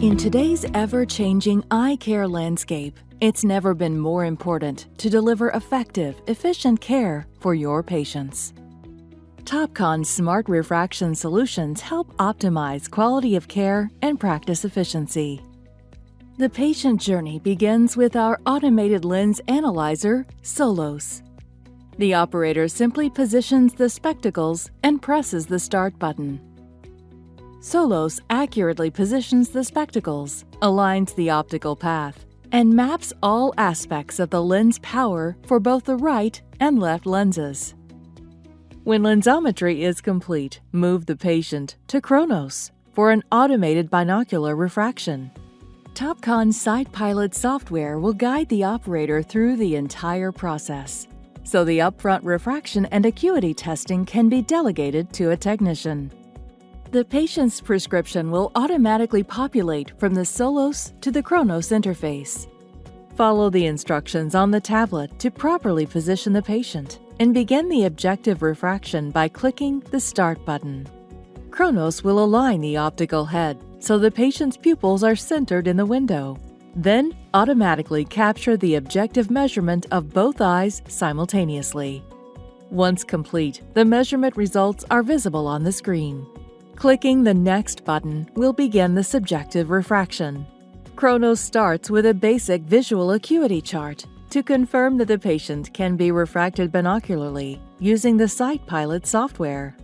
In today's ever-changing eye care landscape, it's never been more important to deliver effective, efficient care for your patients. Topcon's smart refraction solutions help optimize quality of care and practice efficiency. The patient journey begins with our automated lens analyzer, Solos. The operator simply positions the spectacles and presses the start button. Solos accurately positions the spectacles, aligns the optical path, and maps all aspects of the lens power for both the right and left lenses. When lensometry is complete, move the patient to Chronos for an automated binocular refraction. Topcon's SightPilot software will guide the operator through the entire process, so the upfront refraction and acuity testing can be delegated to a technician. The patient's prescription will automatically populate from the Solos to the Chronos interface. Follow the instructions on the tablet to properly position the patient and begin the objective refraction by clicking the Start button. Chronos will align the optical head so the patient's pupils are centered in the window, then automatically capture the objective measurement of both eyes simultaneously. Once complete, the measurement results are visible on the screen. Clicking the Next button will begin the subjective refraction. Chronos starts with a basic visual acuity chart to confirm that the patient can be refracted binocularly using the SightPilot software.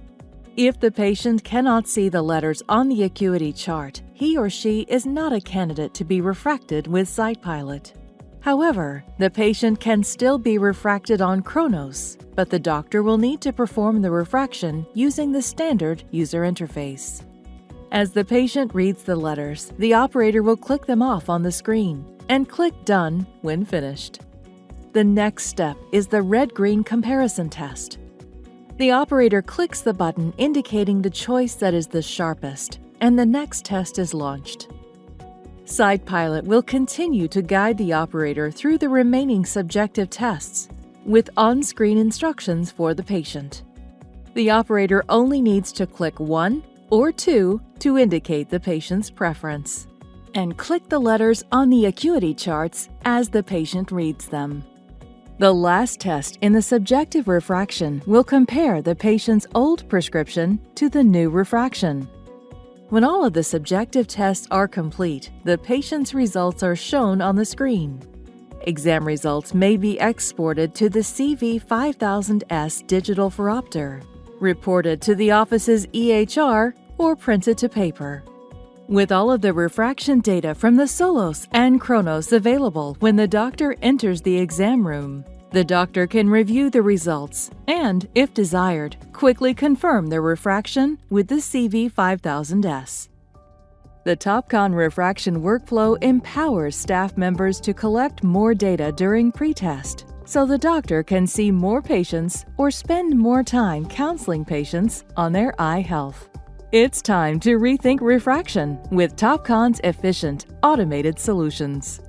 If the patient cannot see the letters on the acuity chart, he or she is not a candidate to be refracted with SightPilot. However, the patient can still be refracted on Chronos, but the doctor will need to perform the refraction using the standard user interface. As the patient reads the letters, the operator will click them off on the screen and click Done when finished. The next step is the red-green comparison test. The operator clicks the button indicating the choice that is the sharpest, and the next test is launched. SightPilot will continue to guide the operator through the remaining subjective tests with on-screen instructions for the patient. The operator only needs to click 1 or 2 to indicate the patient's preference, and click the letters on the acuity charts as the patient reads them. The last test in the subjective refraction will compare the patient's old prescription to the new refraction. When all of the subjective tests are complete, the patient's results are shown on the screen. Exam results may be exported to the CV5000S digital phoropter, reported to the office's EHR, or printed to paper. With all of the refraction data from the Solos and Chronos available when the doctor enters the exam room, the doctor can review the results and, if desired, quickly confirm the refraction with the CV5000S. The Topcon refraction workflow empowers staff members to collect more data during pretest, so the doctor can see more patients or spend more time counseling patients on their eye health. It's time to rethink refraction with Topcon's efficient, automated solutions.